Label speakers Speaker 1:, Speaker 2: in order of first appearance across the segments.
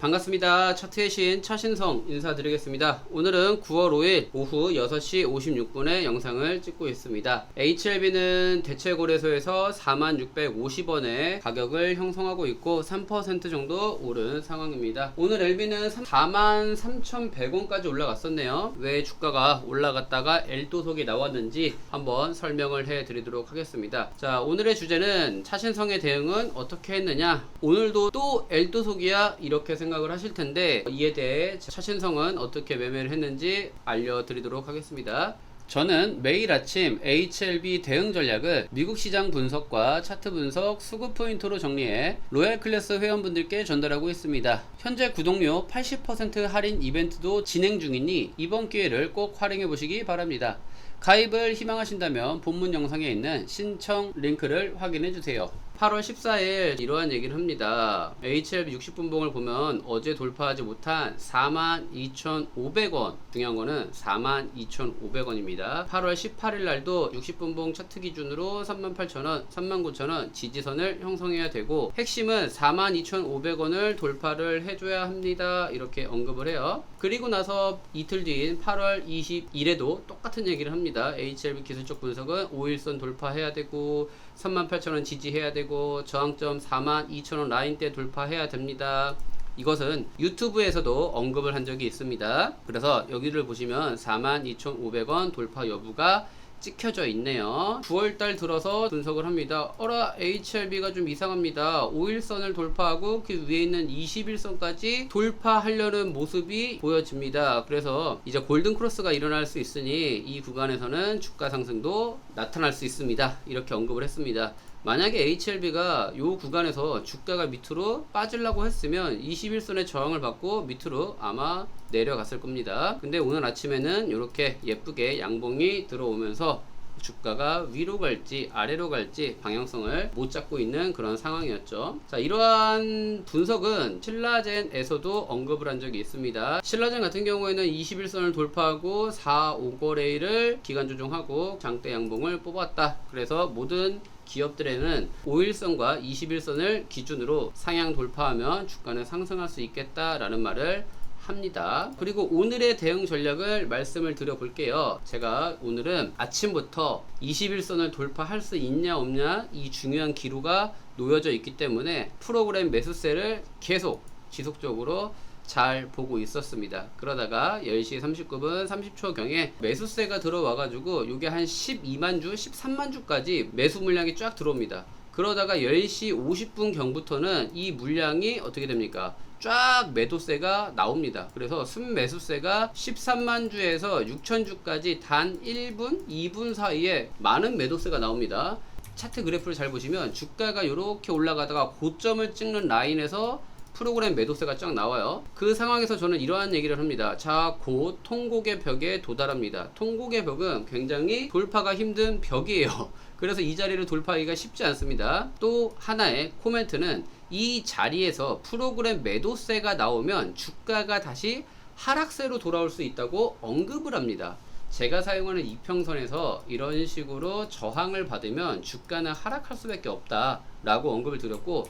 Speaker 1: 반갑습니다. 차트의 신 차신성 인사드리겠습니다. 오늘은 9월 5일 오후 6시 56분에 영상을 찍고 있습니다. HLB는 대체거래소에서 4650원에 가격을 형성하고 있고 3% 정도 오른 상황입니다. 오늘 LB는 431,100원까지 올라갔었네요. 왜 주가가 올라갔다가 L도속이 나왔는지 한번 설명을 해 드리도록 하겠습니다. 자, 오늘의 주제는 차신성의 대응은 어떻게 했느냐, 오늘도 또 L도속이야 이렇게 생각을 하실 텐데 이에 대해 차신성은 어떻게 매매를 했는지 알려드리도록 하겠습니다. 저는 매일 아침 HLB 대응 전략을 미국 시장 분석과 차트 분석, 수급 포인트로 정리해 로얄 클래스 회원분들께 전달하고 있습니다. 현재 구독료 80% 할인 이벤트도 진행 중이니 이번 기회를 꼭 활용해 보시기 바랍니다. 가입을 희망하신다면 본문 영상에 있는 신청 링크를 확인해 주세요. 8월 14일 이러한 얘기를 합니다. HLB 60분봉을 보면 어제 돌파하지 못한 42,500원, 중요한 거는 42,500원입니다. 8월 18일 날도 60분봉 차트 기준으로 38,000원, 39,000원 지지선을 형성해야 되고, 핵심은 42,500원을 돌파를 해줘야 합니다. 이렇게 언급을 해요. 그리고 나서 이틀 뒤인 8월 20일에도 똑같은 얘기를 합니다. HLB 기술적 분석은 5일선 돌파해야 되고 38,000원 지지해야 되고 저항점 42,000원 라인대 돌파해야 됩니다. 이것은 유튜브에서도 언급을 한 적이 있습니다. 그래서 여기를 보시면 42,500원 돌파 여부가 찍혀져 있네요. 9월달 들어서 분석을 합니다. HLB가 좀 이상합니다. 5일선을 돌파하고 그 위에 있는 21선까지 돌파하려는 모습이 보여집니다. 그래서 이제 골든 크로스가 일어날 수 있으니 이 구간에서는 주가 상승도 나타날 수 있습니다. 이렇게 언급을 했습니다. 만약에 HLB가 이 구간에서 주가가 밑으로 빠지려고 했으면 21선의 저항을 받고 밑으로 아마 내려갔을 겁니다. 근데 오늘 아침에는 이렇게 예쁘게 양봉이 들어오면서 주가가 위로 갈지 아래로 갈지 방향성을 못 잡고 있는 그런 상황이었죠. 자, 이러한 분석은 신라젠에서도 언급을 한 적이 있습니다. 신라젠 같은 경우에는 21선을 돌파하고 4,5거래일을 기간 조정하고 장대 양봉을 뽑았다. 그래서 모든 기업들에는 5일선과 21선을 기준으로 상향 돌파하면 주가는 상승할 수 있겠다라는 말을 합니다. 그리고 오늘의 대응 전략을 말씀을 드려 볼게요. 제가 오늘은 아침부터 21선을 돌파할 수 있냐 없냐 이 중요한 기로가 놓여져 있기 때문에 프로그램 매수세를 계속 지속적으로 잘 보고 있었습니다. 그러다가 10시 39분 30초 경에 매수세가 들어와 가지고 요게 한 12만 주 13만 주까지 매수 물량이 쫙 들어옵니다. 그러다가 10시 50분 경부터는 이 물량이 어떻게 됩니까? 쫙 매도세가 나옵니다. 그래서 순매수세가 13만 주에서 6천 주까지 단 1분, 2분 사이에 많은 매도세가 나옵니다. 차트 그래프를 잘 보시면 주가가 이렇게 올라가다가 고점을 찍는 라인에서 프로그램 매도세가 쫙 나와요. 그 상황에서 저는 이러한 얘기를 합니다. 자, 곧 통곡의 벽에 도달합니다. 통곡의 벽은 굉장히 돌파가 힘든 벽이에요. 그래서 이 자리를 돌파하기가 쉽지 않습니다. 또 하나의 코멘트는 이 자리에서 프로그램 매도세가 나오면 주가가 다시 하락세로 돌아올 수 있다고 언급을 합니다. 제가 사용하는 이평선에서 이런 식으로 저항을 받으면 주가는 하락할 수밖에 없다 라고 언급을 드렸고,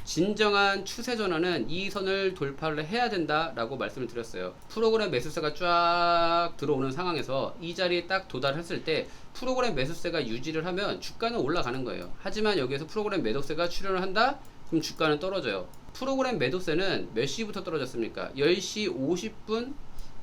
Speaker 1: 진정한 추세 전환은 이 선을 돌파를 해야 된다 라고 말씀을 드렸어요. 프로그램 매수세가 쫙 들어오는 상황에서 이 자리에 딱 도달했을 때 프로그램 매수세가 유지를 하면 주가는 올라가는 거예요. 하지만 여기에서 프로그램 매도세가 출현을 한다? 그럼 주가는 떨어져요. 프로그램 매도세는 몇 시부터 떨어졌습니까? 10시 50분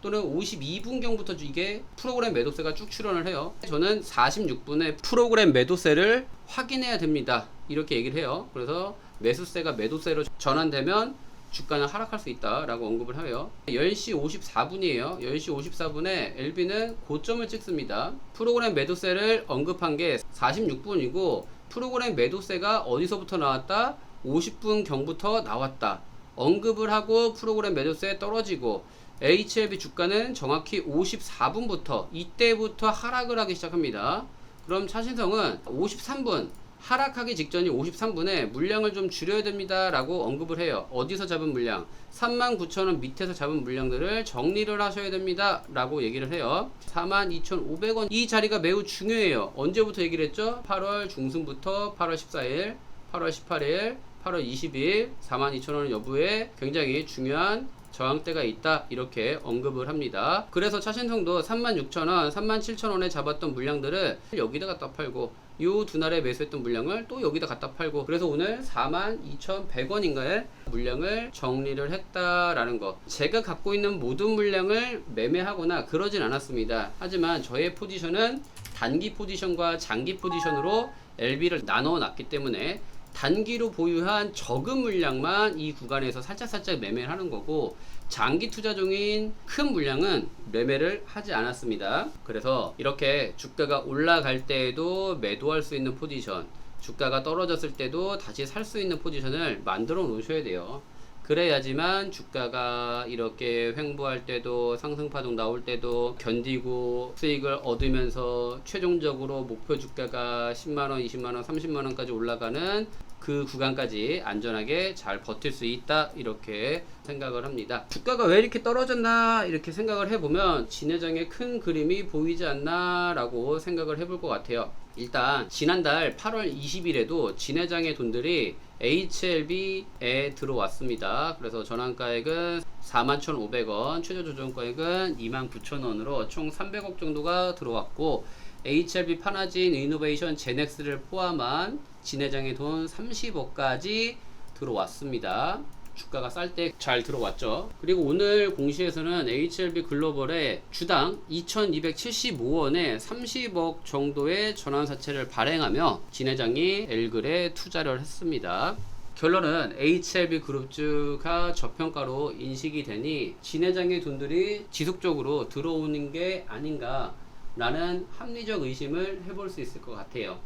Speaker 1: 또는 52분경부터 이게 프로그램 매도세가 쭉 출현을 해요. 저는 46분에 프로그램 매도세를 확인해야 됩니다. 이렇게 얘기를 해요. 그래서 매수세가 매도세로 전환되면 주가는 하락할 수 있다 라고 언급을 해요. 10시 54분이에요 10시 54분에 LB는 고점을 찍습니다. 프로그램 매도세를 언급한 게 46분이고 프로그램 매도세가 어디서부터 나왔다? 50분 경부터 나왔다 언급을 하고 프로그램 매도세 떨어지고 HLB 주가는 정확히 54분부터 이때부터 하락을 하기 시작합니다. 그럼 차신성은 53분 하락하기 직전이 53분에 물량을 좀 줄여야 됩니다 라고 언급을 해요. 어디서 잡은 물량? 39,000원 밑에서 잡은 물량들을 정리를 하셔야 됩니다 라고 얘기를 해요. 42,500원 이 자리가 매우 중요해요. 언제부터 얘기를 했죠? 8월 중순부터 8월 14일 8월 18일 8월 20일 42,000원 여부에 굉장히 중요한 저항대가 있다 이렇게 언급을 합니다. 그래서 차신성도 36,000원, 37,000원에 잡았던 물량들을 여기다 갖다 팔고 이 두 날에 매수했던 물량을 또 여기다 갖다 팔고, 그래서 오늘 42,100원인가에 물량을 정리를 했다라는 거. 제가 갖고 있는 모든 물량을 매매하거나 그러진 않았습니다. 하지만 저의 포지션은 단기 포지션과 장기 포지션으로 LB를 나눠 놨기 때문에 단기로 보유한 적은 물량만 이 구간에서 살짝살짝 매매를 하는 거고, 장기 투자 중인 큰 물량은 매매를 하지 않았습니다. 그래서 이렇게 주가가 올라갈 때에도 매도할 수 있는 포지션, 주가가 떨어졌을 때도 다시 살 수 있는 포지션을 만들어 놓으셔야 돼요. 그래야지만 주가가 이렇게 횡보할 때도, 상승파동 나올 때도 견디고 수익을 얻으면서 최종적으로 목표 주가가 10만원, 20만원, 30만원까지 올라가는 그 구간까지 안전하게 잘 버틸 수 있다 이렇게 생각을 합니다. 주가가 왜 이렇게 떨어졌나 이렇게 생각을 해보면 진해장의 큰 그림이 보이지 않나 라고 생각을 해볼 것 같아요. 일단 지난달 8월 20일에도 진해장의 돈들이 HLB에 들어왔습니다. 그래서 전환가액은 41,500원, 최저 조정가액은 29,000원으로 총 300억 정도가 들어왔고, HLB 파나진 이노베이션 제넥스를 포함한 진해장의 돈 30억까지 들어왔습니다. 주가가 쌀 때 잘 들어왔죠. 그리고 오늘 공시에서는 HLB 글로벌에 주당 2275원에 30억 정도의 전환사채를 발행하며 진해장이 엘글에 투자를 했습니다. 결론은 HLB 그룹주가 저평가로 인식이 되니 진해장의 돈들이 지속적으로 들어오는 게 아닌가 라는 합리적 의심을 해볼 수 있을 것 같아요.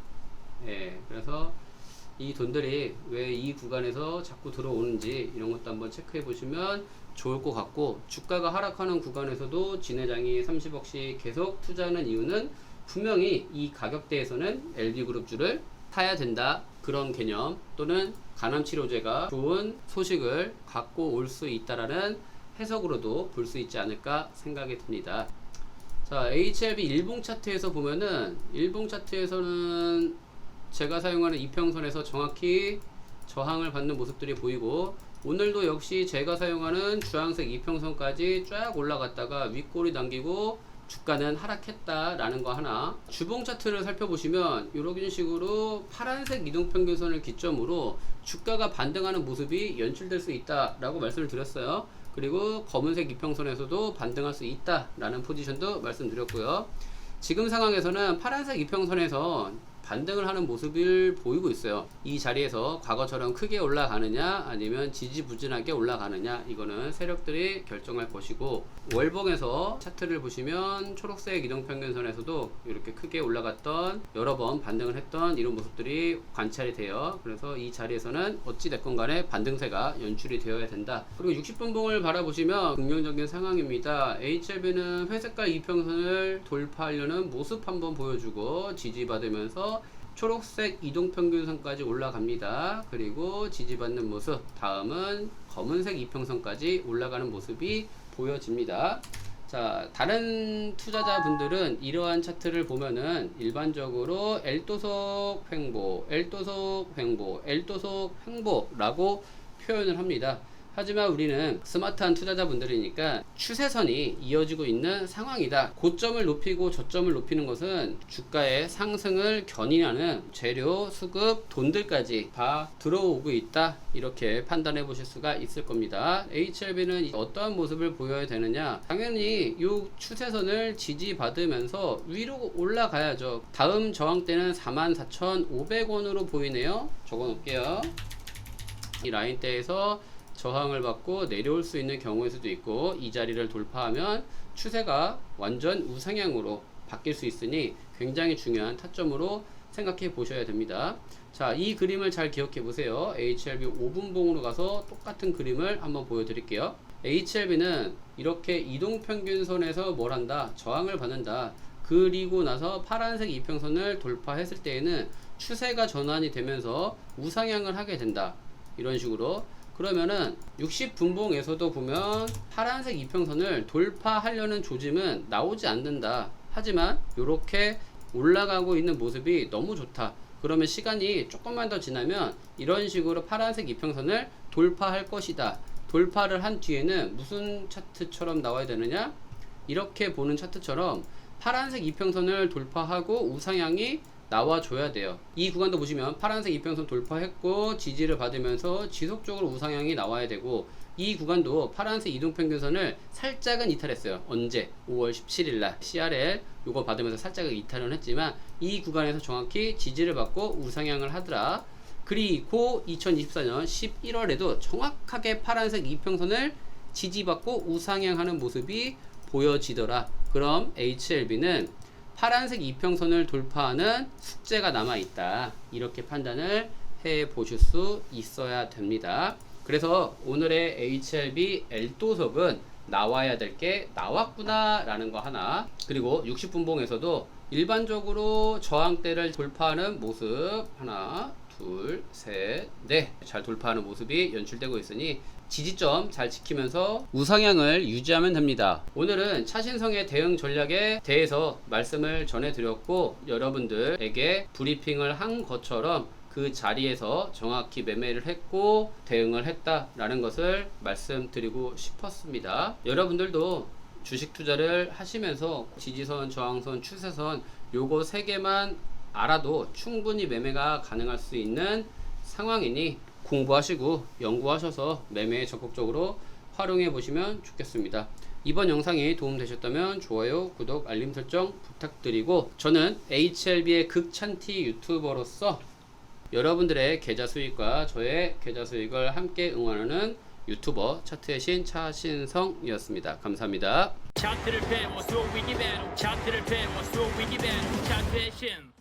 Speaker 1: 예, 그래서 이 돈들이 왜 이 구간에서 자꾸 들어오는지 이런 것도 한번 체크해 보시면 좋을 것 같고, 주가가 하락하는 구간에서도 진해장이 30억씩 계속 투자하는 이유는 분명히 이 가격대에서는 LB그룹주를 사야 된다 그런 개념, 또는 간암치료제가 좋은 소식을 갖고 올 수 있다라는 해석으로도 볼 수 있지 않을까 생각이 듭니다. 자, HLB 일봉 차트에서 보면은, 일봉 차트에서는 제가 사용하는 이평선에서 정확히 저항을 받는 모습들이 보이고, 오늘도 역시 제가 사용하는 주황색 이평선까지 쫙 올라갔다가 윗골이 당기고 주가는 하락했다라는 거 하나. 주봉 차트를 살펴보시면 이런 식으로 파란색 이동평균선을 기점으로 주가가 반등하는 모습이 연출될 수 있다라고 말씀을 드렸어요. 그리고 검은색 이평선에서도 반등할 수 있다라는 포지션도 말씀드렸고요. 지금 상황에서는 파란색 이평선에서 반등을 하는 모습을 보이고 있어요. 이 자리에서 과거처럼 크게 올라가느냐 아니면 지지부진하게 올라가느냐, 이거는 세력들이 결정할 것이고, 월봉에서 차트를 보시면 초록색 이동평균선에서도 이렇게 크게 올라갔던, 여러 번 반등을 했던 이런 모습들이 관찰이 돼요. 그래서 이 자리에서는 어찌됐건 간에 반등세가 연출이 되어야 된다. 그리고 60분봉을 바라보시면 긍정적인 상황입니다. HLB는 회색깔 이평선을 돌파하려는 모습 한번 보여주고 지지받으면서 초록색 이동평균선까지 올라갑니다. 그리고 지지받는 모습, 다음은 검은색 이평선까지 올라가는 모습이 보여집니다. 자, 다른 투자자분들은 이러한 차트를 보면은 일반적으로 L도속 횡보, L도속 횡보, L도속 횡보라고 표현을 합니다. 하지만 우리는 스마트한 투자자분들이니까 추세선이 이어지고 있는 상황이다. 고점을 높이고 저점을 높이는 것은 주가의 상승을 견인하는 재료, 수급, 돈들까지 다 들어오고 있다. 이렇게 판단해 보실 수가 있을 겁니다. HLB는 어떠한 모습을 보여야 되느냐? 당연히 이 추세선을 지지받으면서 위로 올라가야죠. 다음 저항대는 44,500원으로 보이네요. 적어 놓을게요. 이 라인대에서 저항을 받고 내려올 수 있는 경우일 수도 있고, 이 자리를 돌파하면 추세가 완전 우상향으로 바뀔 수 있으니 굉장히 중요한 타점으로 생각해 보셔야 됩니다. 자, 이 그림을 잘 기억해 보세요. HLB 5분봉으로 가서 똑같은 그림을 한번 보여드릴게요. HLB는 이렇게 이동평균선에서 뭘 한다? 저항을 받는다. 그리고 나서 파란색 이평선을 돌파했을 때에는 추세가 전환이 되면서 우상향을 하게 된다. 이런 식으로. 그러면은 60분봉에서도 보면 파란색 이평선을 돌파하려는 조짐은 나오지 않는다. 하지만 이렇게 올라가고 있는 모습이 너무 좋다. 그러면 시간이 조금만 더 지나면 이런 식으로 파란색 이평선을 돌파할 것이다. 돌파를 한 뒤에는 무슨 차트처럼 나와야 되느냐? 이렇게 보는 차트처럼 파란색 이평선을 돌파하고 우상향이 나와줘야 돼요. 이 구간도 보시면 파란색 이평선 돌파했고 지지를 받으면서 지속적으로 우상향이 나와야 되고, 이 구간도 파란색 이동평균선을 살짝은 이탈했어요. 언제? 5월 17일날 CRL 요거 받으면서 살짝은 이탈은 했지만 이 구간에서 정확히 지지를 받고 우상향을 하더라. 그리고 2024년 11월에도 정확하게 파란색 이평선을 지지받고 우상향하는 모습이 보여지더라. 그럼 HLB는 파란색 이평선을 돌파하는 숙제가 남아있다. 이렇게 판단을 해 보실 수 있어야 됩니다. 그래서 오늘의 HLB L도석은 나와야 될 게 나왔구나 라는 거 하나, 그리고 60분봉에서도 일반적으로 저항대를 돌파하는 모습 하나, 둘, 셋, 넷 잘 돌파하는 모습이 연출되고 있으니 지지점 잘 지키면서 우상향을 유지하면 됩니다. 오늘은 차신성의 대응 전략에 대해서 말씀을 전해드렸고, 여러분들에게 브리핑을 한 것처럼 그 자리에서 정확히 매매를 했고 대응을 했다라는 것을 말씀드리고 싶었습니다. 여러분들도 주식 투자를 하시면서 지지선, 저항선, 추세선 요거 3개만 알아도 충분히 매매가 가능할 수 있는 상황이니 공부하시고 연구하셔서 매매에 적극적으로 활용해 보시면 좋겠습니다. 이번 영상이 도움되셨다면 좋아요, 구독, 알림 설정 부탁드리고, 저는 HLB의 극찬티 유튜버로서 여러분들의 계좌 수익과 저의 계좌 수익을 함께 응원하는 유튜버 차트의 신 차신성이었습니다. 감사합니다.
Speaker 2: 차트를 배워 쏘 위기 배로 차트를 배워 쏘 위기 배로 차트의 신